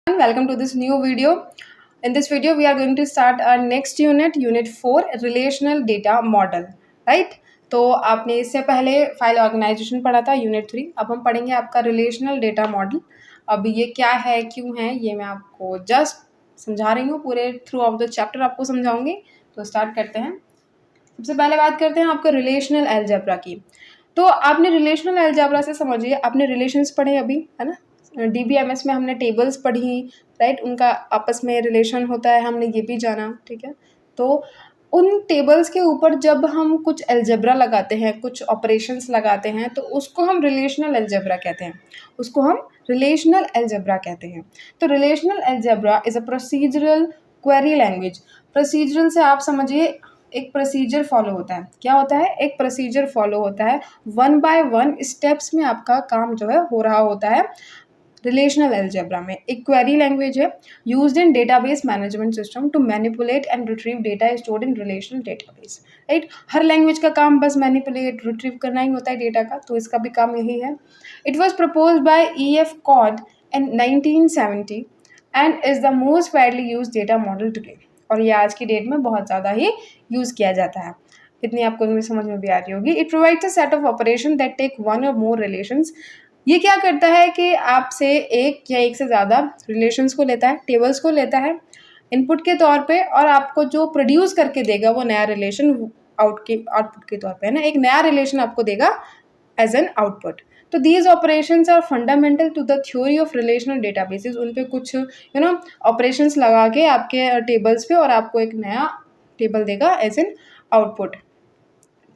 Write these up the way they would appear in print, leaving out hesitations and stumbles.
Welcome to this new video. In this video, we are going to start our next unit, Unit 4, Relational Data Model. Right? तो आपने इससे पहले file organization पढ़ा था unit 3. अब हम पढ़ेंगे आपका रिलेशनल डेटा मॉडल. अब ये क्या है, क्यों है, ये मैं आपको जस्ट समझा रही हूँ. पूरे थ्रू ऑफ द चैप्टर आपको समझाऊंगी. तो स्टार्ट करते हैं. सबसे पहले बात करते हैं आपका रिलेशनल अलजेब्रा की. तो आपने रिलेशनल अलजेब्रा से समझिए, आपने रिलेशंस पढ़े अभी, है ना. DBMS में हमने टेबल्स पढ़ी, राइट. उनका आपस में रिलेशन होता है, हमने ये भी जाना, ठीक है. तो उन टेबल्स के ऊपर जब हम कुछ अलजेब्रा लगाते हैं, कुछ ऑपरेशंस लगाते हैं, तो उसको हम रिलेशनल अलजेब्रा कहते हैं. उसको हम रिलेशनल अलजेब्रा कहते हैं. तो relational algebra is a procedural query language. Procedural से आप समझिए एक प्रोसीजर फॉलो होता है. क्या होता है? एक प्रोसीजर फॉलो होता है. 1 बाय 1 स्टेप्स में आपका काम जो है हो रहा होता है. रिलेशनल अलजेब्रा में एक क्वेरी लैंग्वेज है, used in database management system to manipulate and retrieve data stored in relational database. Right. हर लैंग्वेज का काम बस मैनिपुलेट रिट्रीव करना ही होता है डेटा का, तो इसका भी काम यही है. It was propose by EF Codd in 1970 and is the most widely use data model today. और ये आज की डेट में बहुत ज़्यादा ही यूज़ किया जाता है. इतनी आपको इंग्लिश समझ में भी आ रही होगी. It provides a set of operation that take one or more relations. ये क्या करता है कि आपसे एक या एक से ज़्यादा रिलेशंस को लेता है, टेबल्स को लेता है इनपुट के तौर पे, और आपको जो प्रोड्यूस करके देगा वो नया रिलेशन आउटपुट के तौर पे, है ना. एक नया रिलेशन आपको देगा एज एन आउटपुट. तो these operations are fundamental to the theory of relational databases. उन पे कुछ ऑपरेशंस लगा के आपके टेबल्स पे और आपको एक नया टेबल देगा एज एन आउटपुट,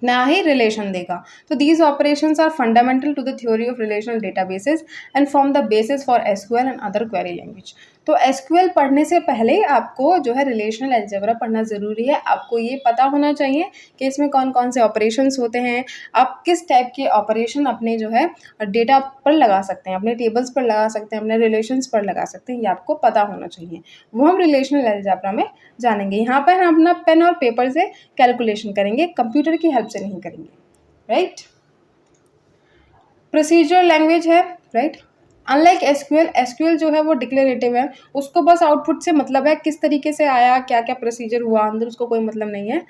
नया ही रिलेशन देगा. तो these operations are fundamental to the theory of relational databases and form the basis for SQL and other query language. तो SQL पढ़ने से पहले आपको जो है रिलेशनल अलजेब्रा पढ़ना ज़रूरी है. आपको ये पता होना चाहिए कि इसमें कौन कौन से ऑपरेशंस होते हैं, आप किस टाइप के ऑपरेशन अपने जो है डेटा पर लगा सकते हैं, अपने टेबल्स पर लगा सकते हैं, अपने रिलेशंस पर लगा सकते हैं. ये आपको पता होना चाहिए. वो हम रिलेशनल अलजेब्रा में जानेंगे. यहाँ पर हम अपना पेन और पेपर से कैलकुलेशन करेंगे, कंप्यूटर की हेल्प से नहीं करेंगे. राइट. प्रोसीजरल लैंग्वेज है, राइट. अनलाइक SQL जो है वो डिक्लेरेटिव है. उसको बस आउटपुट से मतलब है, किस तरीके से आया, क्या क्या प्रोसीजर हुआ अंदर, उसको कोई मतलब नहीं है.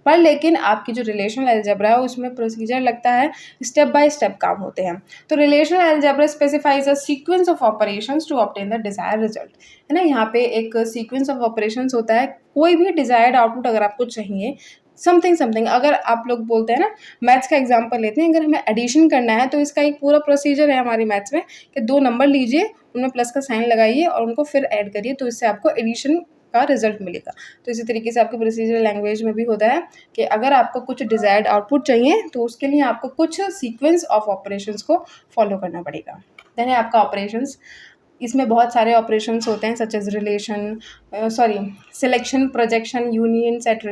पर लेकिन आपकी जो रिलेशनल अलजेब्रा है उसमें प्रोसीजर लगता है, स्टेप बाय स्टेप काम होते हैं. तो relational algebra specifies a sequence of operations to obtain the desired result, है ना. यहाँ पे एक सीक्वेंस ऑफ ऑपरेशंस होता है. कोई भी डिजायर्ड आउटपुट अगर आपको चाहिए, समथिंग, अगर आप लोग बोलते हैं ना, मैथ्स का एग्जांपल लेते हैं, अगर हमें एडिशन करना है तो इसका एक पूरा प्रोसीजर है हमारी मैथ्स में कि 2 नंबर लीजिए, उनमें प्लस का साइन लगाइए और उनको फिर ऐड करिए, तो इससे आपको एडिशन का रिजल्ट मिलेगा. तो इसी तरीके से आपके प्रोसीजर लैंग्वेज में भी होता है कि अगर आपको कुछ डिजायर्ड आउटपुट चाहिए तो उसके लिए आपको कुछ सीक्वेंस ऑफ ऑपरेशंस को फॉलो करना पड़ेगा. देन है आपका ऑपरेशंस. इसमें बहुत सारे ऑपरेशंस होते हैं, such as selection, projection, union, set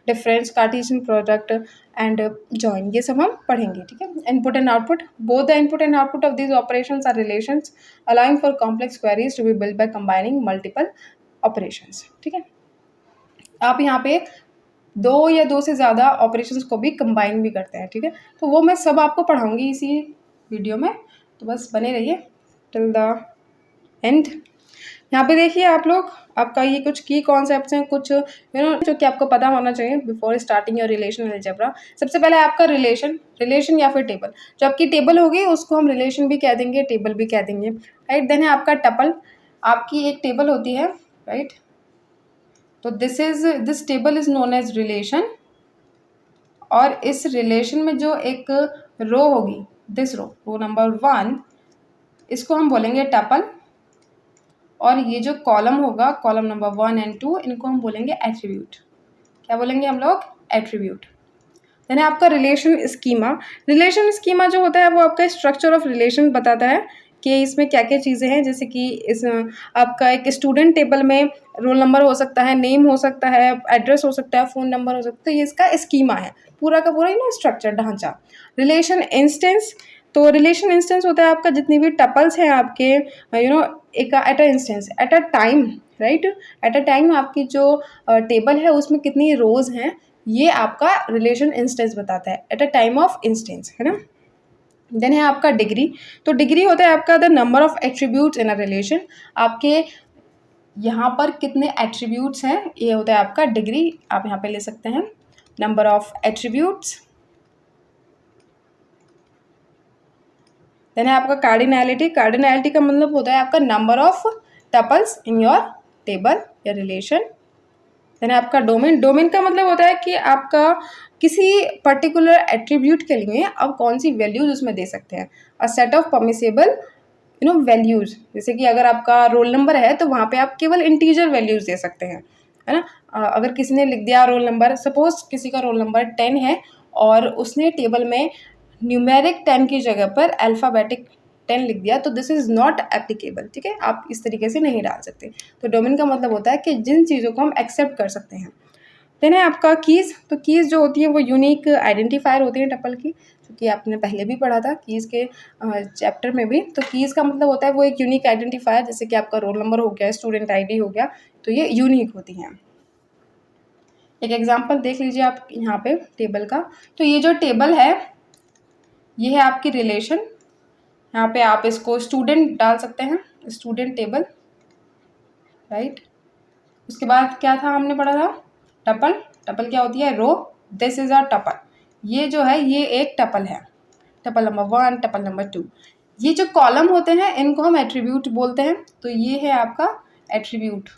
difference, Cartesian product and join. ये सब हम पढ़ेंगे, ठीक है. Input and output. Both the input and output of these operations are relations allowing for complex queries to be build by combining multiple operations. ठीक है. आप यहाँ पे 2 या 2 से ज़्यादा ऑपरेशंस को भी कंबाइन भी करते हैं, ठीक है. तो वो मैं सब आपको पढ़ाऊँगी इसी वीडियो में, तो बस बने रहिए टिल द एंड. यहाँ पे देखिए आप लोग, आपका ये कुछ की कॉन्सेप्ट्स हैं, कुछ जो कि आपको पता होना चाहिए before starting your relational algebra. सबसे पहले आपका रिलेशन या फिर टेबल. जो आपकी टेबल होगी उसको हम रिलेशन भी कह देंगे, टेबल भी कह देंगे, राइट. देन है आपका टपल. आपकी एक टेबल होती है, राइट. तो this table is known as relation. और इस रिलेशन में जो एक रो होगी, दिस रो नंबर 1, इसको हम बोलेंगे टपल. और ये जो कॉलम होगा, कॉलम नंबर 1 एंड 2, इनको हम बोलेंगे एट्रीब्यूट. क्या बोलेंगे हम लोग? एट्रीब्यूट. यानी आपका रिलेशन स्कीमा. रिलेशन स्कीमा जो होता है वो आपका स्ट्रक्चर ऑफ रिलेशन बताता है कि इसमें क्या क्या चीज़ें हैं. जैसे कि इस आपका एक स्टूडेंट टेबल में रोल नंबर हो सकता है, नेम हो सकता है, एड्रेस हो सकता है, फ़ोन नंबर हो सकता है. ये इसका स्कीमा है, पूरा का पूरा स्ट्रक्चर, ढांचा. Relation instance. तो रिलेशन इंस्टेंस होता है आपका जितनी भी टपल्स हैं आपके एक at a instance, at a time, right. At a time आपकी जो टेबल है उसमें कितनी रोज हैं, ये आपका रिलेशन इंस्टेंस बताता है, at a time of instance, है ना. देन है आपका डिग्री. तो डिग्री होता है आपका the number of attributes in a relation. आपके यहाँ पर कितने एट्रीब्यूट्स हैं, ये होता है आपका डिग्री। आप यहाँ पे ले सकते हैं नंबर ऑफ एट्रीब्यूट्स। देन है आपका कार्डिनैलिटी। कार्डिनैलिटी का मतलब होता है आपका number of tuples in your table या रिलेशन। देन है आपका डोमेन। डोमेन का मतलब होता है कि आपका किसी पर्टिकुलर एट्रीब्यूट के लिए आप कौन सी वैल्यूज उसमें दे सकते हैं। अ सेट ऑफ परमिसेबल वैल्यूज। जैसे कि अगर आपका रोल नंबर है तो वहाँ पे आप केवल इंटीजर वैल्यूज दे सकते हैं, है ना। अगर किसी ने लिख दिया रोल नंबर, सपोज किसी का रोल नंबर 10 है और उसने टेबल में न्यूमेरिक 10 की जगह पर अल्फ़ाबेटिक 10 लिख दिया, तो दिस इज़ नॉट एप्लीकेबल। ठीक है, आप इस तरीके से नहीं डाल सकते। तो डोमेन का मतलब होता है कि जिन चीज़ों को हम एक्सेप्ट कर सकते हैं। देन है आपका कीज़। तो कीज़ जो होती है वो यूनिक आइडेंटिफायर होती है टपल की, जो कि आपने पहले भी पढ़ा था कीज़ के चैप्टर में भी। तो कीज़ का मतलब होता है वो एक यूनिक आइडेंटिफायर, जैसे कि आपका रोल नंबर हो गया, स्टूडेंट आईडी हो गया, तो ये यूनिक होती हैं। एक एग्जांपल देख लीजिए आप यहाँ पे टेबल का। तो ये जो टेबल है ये है आपकी रिलेशन। यहाँ पे आप इसको स्टूडेंट डाल सकते हैं, स्टूडेंट टेबल, राइट। उसके बाद क्या था हमने पढ़ा था, टपल। टपल क्या होती है, row. This is a tuple. ये जो है ये एक टपल है, टपल नंबर 1, टपल नंबर 2। ये जो कॉलम होते हैं इनको हम एट्रीब्यूट बोलते हैं। तो ये है आपका एट्रीब्यूट।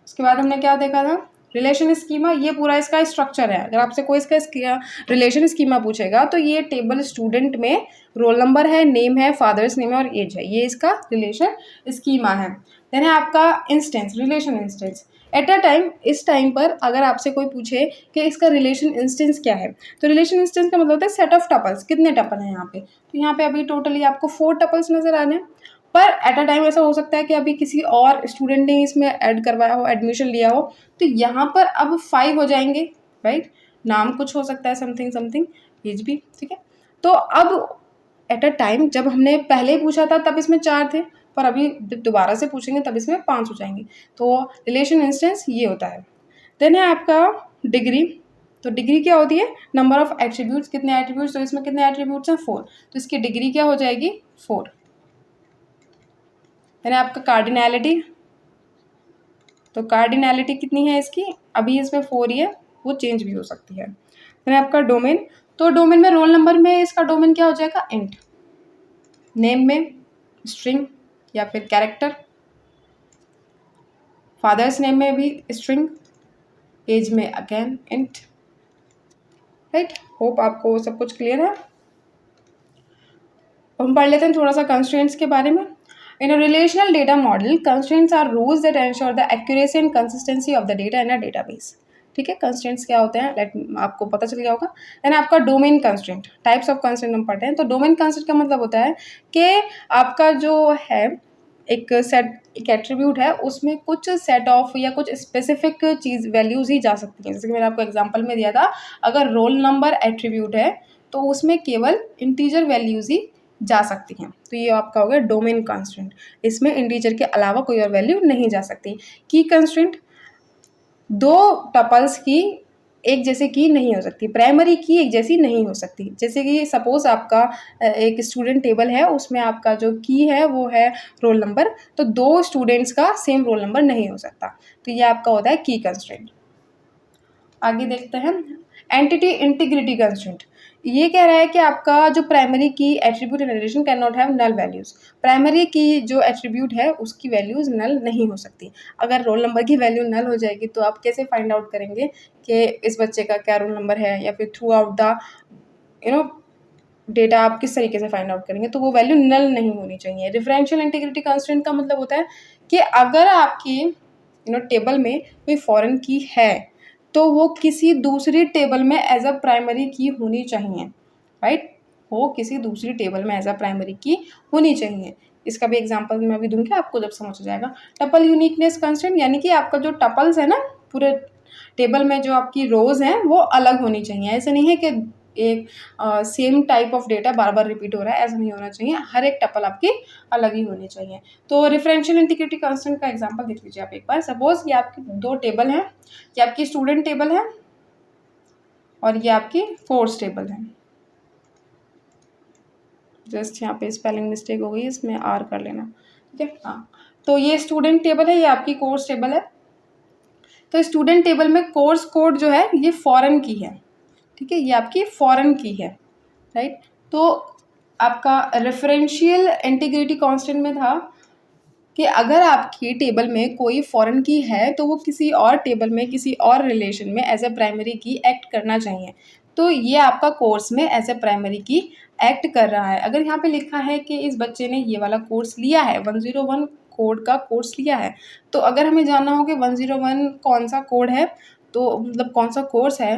उसके बाद हमने क्या देखा था, रिलेशन स्कीमा। ये पूरा इसका स्ट्रक्चर है। अगर आपसे कोई इसका रिलेशन स्कीमा पूछेगा तो ये टेबल स्टूडेंट में रोल नंबर है, नेम है, फादर्स नेम है और एज है, ये इसका रिलेशन स्कीमा है। देन है आपका instance, relation instance. At a time, इस टाइम पर अगर आपसे कोई पूछे कि इसका रिलेशन इंस्टेंस क्या है, तो रिलेशन इंस्टेंस का मतलब होता है सेट ऑफ टपल्स। कितने टपल हैं यहाँ पे, तो यहाँ पे अभी टोटली आपको 4 टपल्स नजर आ रहे हैं। पर एट अ टाइम ऐसा हो सकता है कि अभी किसी और स्टूडेंट ने इसमें ऐड करवाया हो, एडमिशन लिया हो, तो यहाँ पर अब 5 हो जाएंगे, राइट। नाम कुछ हो सकता है, समथिंग समथिंग, एज भी, ठीक है। तो अब एट अ टाइम जब हमने पहले पूछा था तब इसमें 4 थे, पर अभी जब दोबारा से पूछेंगे तब इसमें 5 हो जाएंगे। तो रिलेशन इंस्टेंस ये होता है। देन है आपका डिग्री। तो डिग्री क्या होती है, नंबर ऑफ एट्रीब्यूट्स। कितने एट्रीब्यूट्स, तो इसमें कितने एट्रीब्यूट्स हैं, 4, तो इसकी डिग्री क्या हो जाएगी, 4। यानी आपका कार्डिनैलिटी। तो कार्डिनैलिटी कितनी है इसकी, अभी इसमें 4 ही है, वो चेंज भी हो सकती है। यानी आपका डोमेन। तो डोमेन में रोल नंबर में इसका डोमेन क्या हो जाएगा, इंट। नेम में स्ट्रिंग या फिर कैरेक्टर। फादर्स नेम में भी स्ट्रिंग। एज में अगेन इंट, राइट। होप आपको सब कुछ क्लियर है। हम पढ़ लेते हैं थोड़ा सा कंस्ट्रेंट्स के बारे में। In a relational data model, constraints are rules that ensure the accuracy and consistency of the data in a database. ठीक है, कंस्ट्रेंट्स क्या होते हैं, लेट आपको पता चल गया होगा। यानी आपका domain constraint, types of constraint हम पढ़ते हैं। तो डोमेन कंस्ट्रेंट का मतलब होता है कि आपका जो है एक सेट, एक एट्रीब्यूट है, उसमें कुछ सेट ऑफ या कुछ स्पेसिफिक चीज़ वैल्यूज ही जा सकती हैं। जैसे कि मैंने आपको एग्जांपल में दिया था, अगर रोल नंबर एट्रीब्यूट है तो उसमें केवल इंटीजर वैल्यूज ही जा सकती हैं। तो ये आपका हो गया डोमेन कंस्ट्रेंट। इसमें इंटीजर के अलावा कोई और वैल्यू नहीं जा सकती। की कंस्ट्रेंट, 2 टपल्स की एक जैसे की नहीं हो सकती, प्राइमरी की एक जैसी नहीं हो सकती। जैसे कि सपोज आपका एक स्टूडेंट टेबल है, उसमें आपका जो की है वो है रोल नंबर, तो 2 स्टूडेंट्स का सेम रोल नंबर नहीं हो सकता। तो ये आपका होता है की कंस्ट्रेंट। आगे देखते हैं एंटिटी इंटीग्रिटी कंस्ट्रेंट। ये कह रहा है कि आपका जो primary key attribute in relation can not have null values. Primary key जो एट्रीब्यूट है उसकी वैल्यूज नल नहीं हो सकती। अगर रोल नंबर की वैल्यू नल हो जाएगी तो आप कैसे फाइंड आउट करेंगे कि इस बच्चे का क्या रोल नंबर है, या फिर through out the you know data आप किस तरीके से फाइंड आउट करेंगे, तो वो वैल्यू नल नहीं होनी चाहिए। डिफरेंशियल इंटीग्रिटी कंस्ट्रेंट का मतलब होता है कि अगर आपकी टेबल में कोई फॉरेन की है तो वो किसी दूसरी टेबल में एज अ प्राइमरी की होनी चाहिए, राइट। वो किसी दूसरी टेबल में एज अ प्राइमरी की होनी चाहिए। इसका भी एग्जांपल मैं अभी दूंगी, आपको जब समझ आ जाएगा। टपल यूनिकनेस कंस्ट्रेंट, यानी कि आपका जो टपल्स है ना पूरे टेबल में, जो आपकी रोज हैं वो अलग होनी चाहिए। ऐसे नहीं है कि एक same type of data bar bar repeat हो रहा है, ऐसा नहीं होना चाहिए। हर एक टपल आपकी अलग ही होनी चाहिए। तो रेफरेंशियल इंटीग्रिटी कांस्टेंट का एग्जांपल देख लीजिए आप एक बार। सपोज ये आपकी 2 टेबल हैं, ये आपकी स्टूडेंट टेबल है और ये आपकी कोर्स टेबल है। जस्ट यहाँ पे स्पेलिंग मिस्टेक हो गई, इसमें आर कर लेना। ठीक है। हाँ, तो ये स्टूडेंट टेबल है, ये आपकी कोर्स टेबल है। तो स्टूडेंट टेबल में कोर्स कोड जो है ये फॉरेन की है, ठीक है, ये आपकी फॉरेन की है, राइट। तो आपका रेफरेंशियल इंटीग्रिटी कांस्टेंट में था कि अगर आपकी टेबल में कोई फॉरेन की है तो वो किसी और टेबल में किसी और रिलेशन में एज ए प्राइमरी की एक्ट करना चाहिए। तो ये आपका कोर्स में एज ए प्राइमरी की एक्ट कर रहा है। अगर यहाँ पे लिखा है कि इस बच्चे ने ये वाला कोर्स लिया है, 101 कोड का कोर्स लिया है, तो अगर हमें जानना हो कि 101 कौन सा कोड है, तो मतलब कौन सा कोर्स है,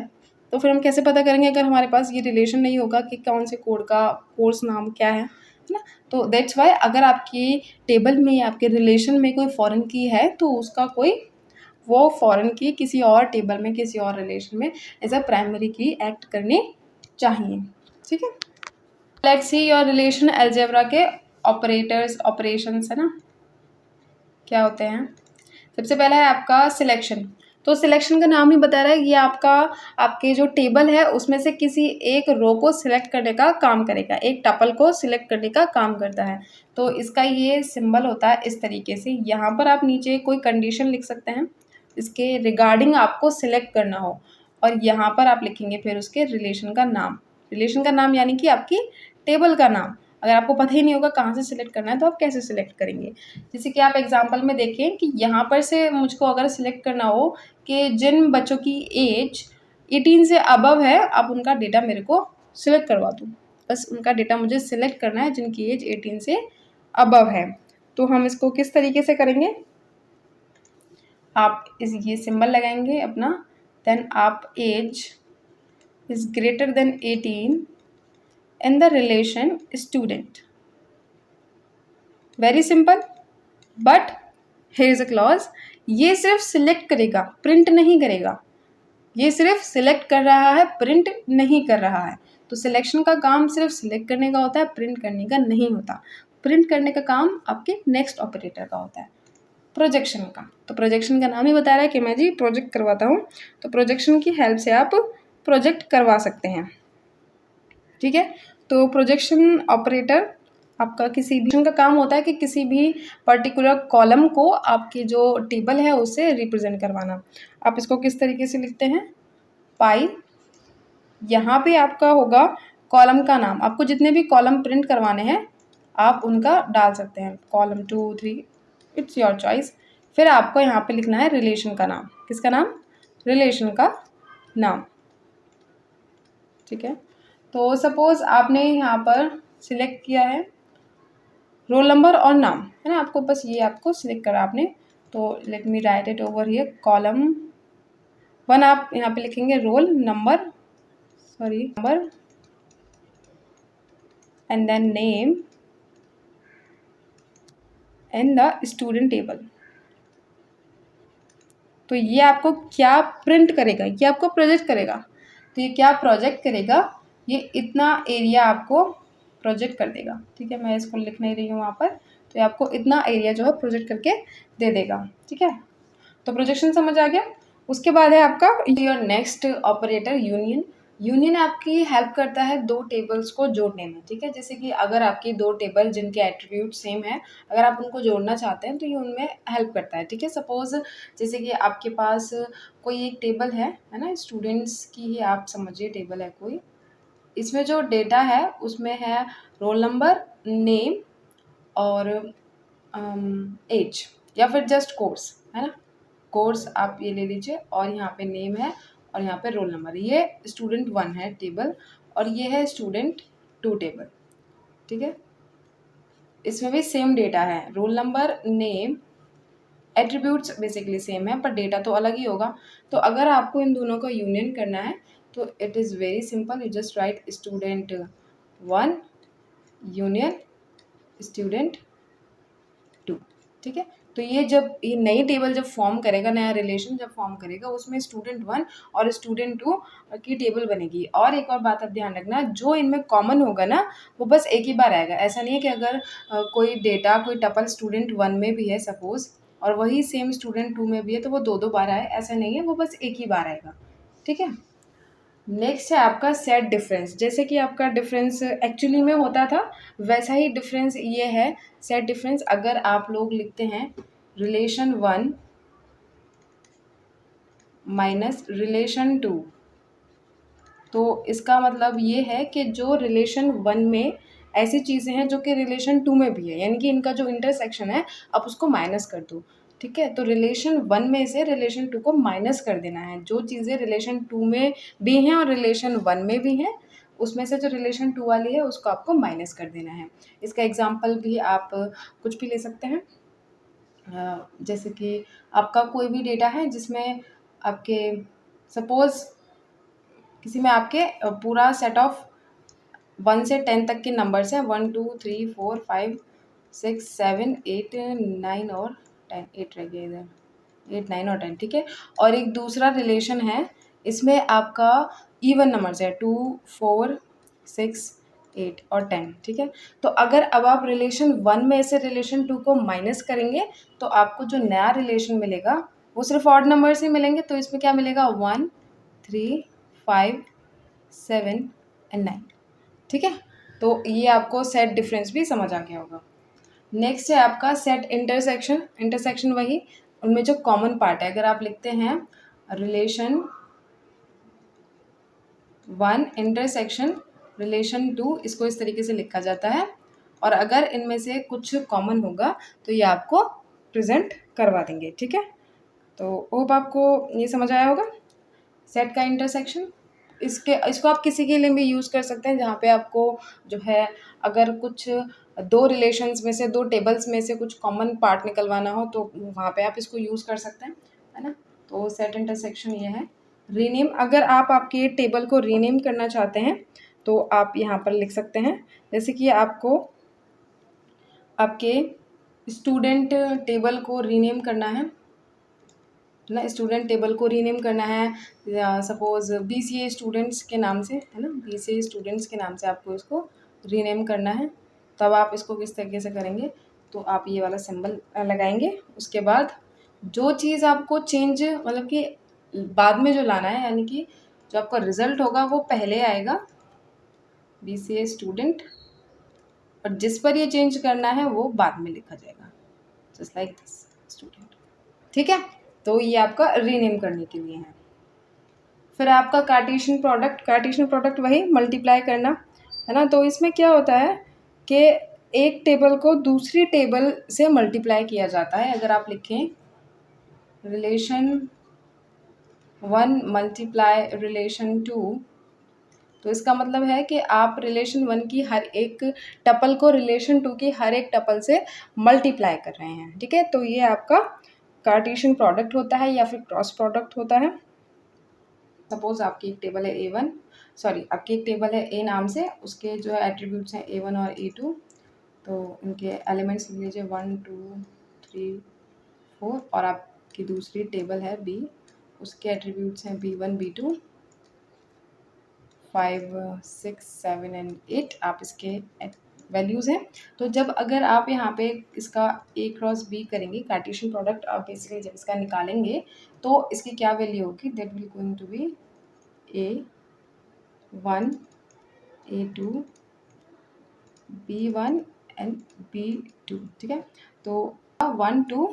तो फिर हम कैसे पता करेंगे अगर हमारे पास ये रिलेशन नहीं होगा कि कौन से कोड का कोर्स नाम क्या है ना। तो दैट्स वाई अगर आपकी टेबल में या आपके रिलेशन में कोई फॉरेन की है तो उसका कोई वो फॉरेन की किसी और टेबल में किसी और रिलेशन में एज अ प्राइमरी की एक्ट करनी चाहिए, ठीक है। Let's see your relation algebra के ऑपरेटर्स, ऑपरेशंस है ना, क्या होते हैं। सबसे पहला है आपका सिलेक्शन। तो सिलेक्शन का नाम ही बता रहा है, ये आपका आपके जो टेबल है उसमें से किसी एक रो को सिलेक्ट करने का काम करेगा, एक टपल को सिलेक्ट करने का काम करता है। तो इसका ये सिंबल होता है इस तरीके से। यहाँ पर आप नीचे कोई कंडीशन लिख सकते हैं इसके रिगार्डिंग आपको सिलेक्ट करना हो, और यहाँ पर आप लिखेंगे फिर उसके रिलेशन का नाम। रिलेशन का नाम यानी कि आपकी टेबल का नाम। अगर आपको पता ही नहीं होगा कहाँ से सिलेक्ट करना है तो आप कैसे सिलेक्ट करेंगे। जैसे कि आप एग्जांपल में देखें कि यहाँ पर से मुझको अगर सिलेक्ट करना हो कि जिन बच्चों की एज 18 से अबव है, आप उनका डेटा मेरे को सिलेक्ट करवा दूँ। बस उनका डेटा मुझे सिलेक्ट करना है जिनकी एज 18 से अबव है। तो हम इसको किस तरीके से करेंगे, आप ये सिंबल लगाएंगे अपना, देन आप age is greater than 18 in the relation student. Very simple, but here is a clause, ये सिर्फ सिलेक्ट करेगा, प्रिंट नहीं करेगा। ये सिर्फ सिलेक्ट कर रहा है, प्रिंट नहीं कर रहा है। तो सिलेक्शन का काम सिर्फ सिलेक्ट करने का होता है, प्रिंट करने का नहीं होता। प्रिंट करने का काम आपके नेक्स्ट ऑपरेटर का होता है, प्रोजेक्शन का। तो प्रोजेक्शन का नाम ही बता रहा है कि मैं जी प्रोजेक्ट करवाता हूँ, तो प्रोजेक्शन की हेल्प से आप प्रोजेक्ट करवा सकते हैं, ठीक है। तो प्रोजेक्शन ऑपरेटर आपका किसी भी का काम होता है कि किसी भी पर्टिकुलर कॉलम को आपकी जो टेबल है उससे रिप्रेजेंट करवाना। आप इसको किस तरीके से लिखते हैं, पाई, यहाँ पे आपका होगा कॉलम का नाम। आपको जितने भी कॉलम प्रिंट करवाने हैं आप उनका डाल सकते हैं, कॉलम 2, 3, इट्स योर चॉइस। फिर आपको यहाँ पे लिखना है रिलेशन का नाम। किसका नाम, रिलेशन का नाम, ठीक है। तो सपोज आपने यहाँ पर सिलेक्ट किया है रोल नंबर और नाम, है ना, आपको बस ये आपको सिलेक्ट करा आपने। तो let me write it over here, column 1 आप यहाँ पे लिखेंगे roll number, sorry number, and then name in the student table. तो ये आपको क्या प्रिंट करेगा, ये आपको प्रोजेक्ट करेगा। तो ये क्या प्रोजेक्ट करेगा, ये इतना एरिया आपको प्रोजेक्ट कर देगा, ठीक है। मैं इसको लिख नहीं रही हूँ वहाँ पर, तो ये आपको इतना एरिया जो है प्रोजेक्ट करके दे देगा, ठीक है। तो प्रोजेक्शन समझ आ गया। उसके बाद है आपका your next operator union. Union आपकी हेल्प करता है दो टेबल्स को जोड़ने में, ठीक है। जैसे कि अगर आपकी दो टेबल जिनके एट्रीब्यूट सेम है, अगर आप उनको जोड़ना चाहते हैं तो ये उनमें हेल्प करता है, ठीक है। सपोज जैसे कि आपके पास कोई एक टेबल है ना, स्टूडेंट्स की ही आप समझिए टेबल है कोई, इसमें जो डेटा है उसमें है रोल नंबर, नेम और एज, या फिर जस्ट कोर्स, है ना। कोर्स आप ये ले लीजिए और यहाँ पे नेम है और यहाँ पे रोल नंबर। ये स्टूडेंट 1 है टेबल और ये है स्टूडेंट 2 टेबल, ठीक है। इसमें भी सेम डेटा है, roll number, name, attributes basically same है पर डेटा तो अलग ही होगा। तो अगर आपको इन दोनों का यूनियन करना है तो it is very simple, you just right student 1 union student 2, ठीक है। तो ये जब ये नई टेबल जब फॉर्म करेगा, नया रिलेशन जब फॉर्म करेगा, उसमें स्टूडेंट 1 और स्टूडेंट 2 की टेबल बनेगी। और एक और बात आप ध्यान रखना, जो इनमें कॉमन होगा ना वो बस एक ही बार आएगा। ऐसा नहीं है कि अगर कोई डेटा कोई टपल स्टूडेंट 1 में भी है सपोज और वही सेम स्टूडेंट 2 में भी है तो वो दो दो बार आए, ऐसा नहीं है, वो बस एक ही बार आएगा, ठीक है। नेक्स्ट है आपका सेट डिफरेंस। जैसे कि आपका डिफरेंस एक्चुअली में होता था, वैसा ही डिफरेंस ये है सेट डिफरेंस। अगर आप लोग लिखते हैं रिलेशन 1 माइनस रिलेशन 2, तो इसका मतलब ये है कि जो रिलेशन 1 में ऐसी चीज़ें हैं जो कि रिलेशन 2 में भी है, यानी कि इनका जो इंटरसेक्शन है आप उसको माइनस कर दो। ठीक है, तो रिलेशन 1 में से रिलेशन 2 को माइनस कर देना है। जो चीज़ें रिलेशन 2 में भी हैं और रिलेशन 1 में भी हैं, उसमें से जो रिलेशन 2 वाली है उसको आपको माइनस कर देना है। इसका एग्जाम्पल भी आप कुछ भी ले सकते हैं। जैसे कि आपका कोई भी डेटा है जिसमें आपके सपोज़ किसी में आपके पूरा सेट ऑफ 1 से 10 तक के नंबर्स हैं, 1 2 3 4 5 6 7 8 9 और 10, 8 रह गया इधर, 8 9 और 10। ठीक है, और एक दूसरा रिलेशन है, इसमें आपका इवन नंबर्स है 2 4 6 8 और 10। ठीक है, तो अगर अब आप रिलेशन 1 में से रिलेशन 2 को माइनस करेंगे तो आपको जो नया रिलेशन मिलेगा वो सिर्फ ऑड नंबर्स ही मिलेंगे। तो इसमें क्या मिलेगा, 1 3 5 7 एंड 9। ठीक है, तो ये आपको सेट डिफरेंस भी समझ आ गया होगा। नेक्स्ट है आपका सेट इंटरसेक्शन। इंटरसेक्शन वही, उनमें जो कॉमन पार्ट है, अगर आप लिखते हैं रिलेशन 1 इंटरसेक्शन रिलेशन 2, इसको इस तरीके से लिखा जाता है, और अगर इनमें से कुछ कॉमन होगा तो ये आपको प्रेजेंट करवा देंगे। ठीक है, तो होप आपको ये समझ आया होगा सेट का इंटरसेक्शन। इसको आप किसी के लिए भी यूज़ कर सकते हैं जहाँ पे आपको जो है, अगर कुछ दो रिलेशंस में से, दो टेबल्स में से कुछ कॉमन पार्ट निकलवाना हो तो वहाँ पे आप इसको यूज़ कर सकते हैं, है ना। तो सेट इंटरसेक्शन ये है। रीनेम, अगर आप आपके टेबल को रीनेम करना चाहते हैं तो आप यहाँ पर लिख सकते हैं। जैसे कि आपको आपके स्टूडेंट टेबल को रीनेम करना है ना, स्टूडेंट टेबल को रीनेम करना है, सपोज BCA स्टूडेंट्स के नाम से, है ना, BCA स्टूडेंट्स के नाम से आपको इसको रीनेम करना है। तब आप इसको किस तरीके से करेंगे, तो आप ये वाला सिंबल लगाएंगे। उसके बाद जो चीज़ आपको चेंज, मतलब कि बाद में जो लाना है, यानी कि जो आपका रिजल्ट होगा वो पहले आएगा BCA स्टूडेंट, और जिस पर ये चेंज करना है वो बाद में लिखा जाएगा, जस्ट लाइक दिस स्टूडेंट। ठीक है, तो ये आपका रीनेम करने के लिए है। फिर आपका कार्टेशियन प्रोडक्ट। कार्टेशियन प्रोडक्ट वही मल्टीप्लाई करना, है ना। तो इसमें क्या होता है कि एक टेबल को दूसरी टेबल से मल्टीप्लाई किया जाता है। अगर आप लिखें रिलेशन 1 मल्टीप्लाई रिलेशन 2, तो इसका मतलब है कि आप रिलेशन 1 की हर एक टपल को रिलेशन 2 की हर एक टपल से मल्टीप्लाई कर रहे हैं। ठीक है, तो ये आपका कार्टेशियन प्रोडक्ट होता है या फिर क्रॉस प्रोडक्ट होता है। सपोज आपकी एक टेबल है A1, सॉरी आपकी एक टेबल है A नाम से, उसके जो है एट्रीब्यूट्स हैं A1 और A2, तो इनके एलिमेंट्स लिख लीजिए 1 2 3 4, और आपकी दूसरी टेबल है B, उसके एट्रीब्यूट्स हैं B1 B2 5 6 7 एंड 8, आप इसके वैल्यूज़ हैं। तो जब अगर आप यहाँ पे इसका A क्रॉस B करेंगे, कार्टेशियन प्रोडक्ट आप बेसिकली जब इसका निकालेंगे तो इसकी क्या वैल्यू होगी, that will going to be A1 A2 B1 and B2। ठीक है, तो 1 2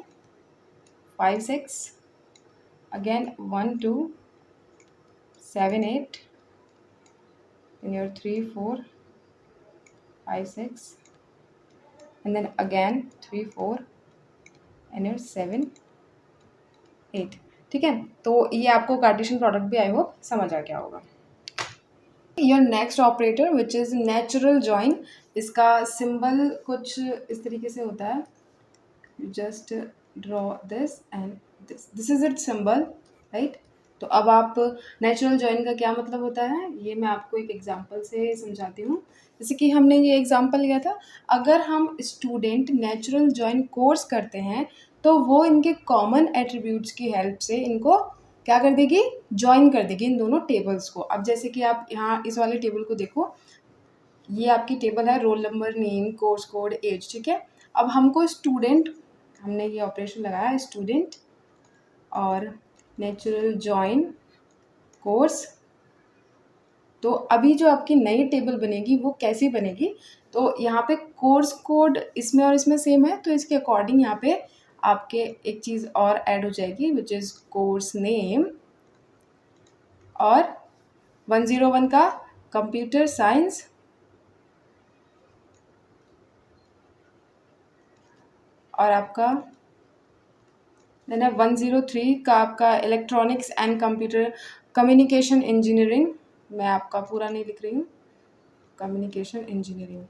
5 6, again 1 2 7 8, then your 3 4 5 6, and then again 3 4 and your 7 8। ठीक है, तो ये आपको कार्टेशियन प्रोडक्ट भी आई होप समझ आ गया होगा। Your next operator which is natural join, इसका सिंबल कुछ इस तरीके से होता है, just draw this and this is it symbol, right. तो अब आप नेचुरल जॉइन का क्या मतलब होता है ये मैं आपको एक एग्जांपल से समझाती हूँ। जैसे कि हमने ये एग्जांपल लिया था, अगर हम स्टूडेंट नेचुरल जॉइन कोर्स करते हैं तो वो इनके कॉमन एट्रीब्यूट्स की हेल्प से इनको क्या कर देगी, जॉइन कर देगी इन दोनों टेबल्स को। अब जैसे कि आप यहाँ इस वाले टेबल को देखो, ये आपकी टेबल है roll number name course code age. ठीक है, अब हमको स्टूडेंट, हमने ये ऑपरेशन लगाया स्टूडेंट और नेचुरल जॉइन कोर्स तो अभी जो आपकी नई टेबल बनेगी वो कैसी बनेगी, तो यहाँ पे कोर्स कोड इसमें और इसमें सेम है, तो इसके अकॉर्डिंग यहाँ पे आपके एक चीज़ और ऐड हो जाएगी विच इज़ कोर्स नेम, और 101 का कंप्यूटर साइंस, और आपका देन है 103 का आपका electronics and computer communication engineering, मैं आपका पूरा नहीं लिख रही हूँ, कम्युनिकेशन इंजीनियरिंग।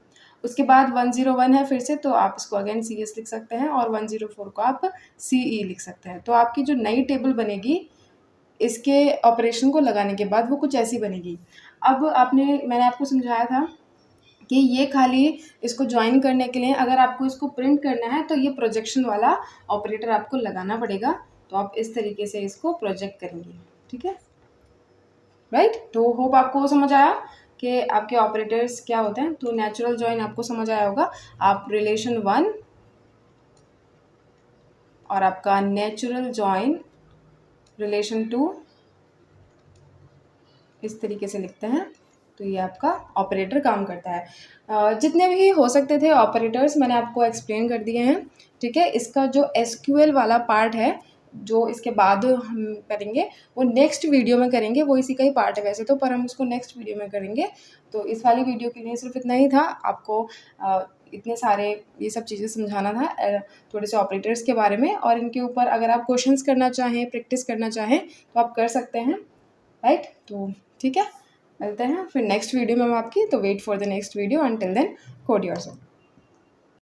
उसके बाद 101 है फिर से, तो आप इसको अगेन CS लिख सकते हैं, और 104 को आप CE लिख सकते हैं। तो आपकी जो नई टेबल बनेगी इसके ऑपरेशन को लगाने के बाद वो कुछ ऐसी बनेगी। अब मैंने आपको समझाया था कि ये खाली इसको ज्वाइन करने के लिए अगर आपको इसको प्रिंट करना है तो ये प्रोजेक्शन वाला ऑपरेटर आपको लगाना पड़ेगा, तो आप इस तरीके से इसको प्रोजेक्ट करेंगे, ठीक है, राइट। तो होप आपको समझ आया कि आपके ऑपरेटर्स क्या होते हैं। तो नेचुरल जॉइन आपको समझ आया होगा, आप रिलेशन 1 और आपका नेचुरल जॉइन रिलेशन 2 इस तरीके से लिखते हैं, तो ये आपका ऑपरेटर काम करता है। जितने भी हो सकते थे ऑपरेटर्स मैंने आपको एक्सप्लेन कर दिए हैं, ठीक है। इसका जो SQL वाला पार्ट है जो इसके बाद हम करेंगे वो नेक्स्ट वीडियो में करेंगे, वो इसी का ही पार्ट है वैसे तो, पर हम उसको नेक्स्ट वीडियो में करेंगे। तो इस वाली वीडियो के लिए सिर्फ इतना ही था, आपको इतने सारे ये सब चीज़ें समझाना था थोड़े से ऑपरेटर्स के बारे में, और इनके ऊपर अगर आप क्वेश्चंस करना चाहें, प्रैक्टिस करना चाहें तो आप कर सकते हैं, राइट। तो ठीक है, मिलते हैं फिर नेक्स्ट वीडियो में हम आपकी, तो wait for the next video, until then code yourself.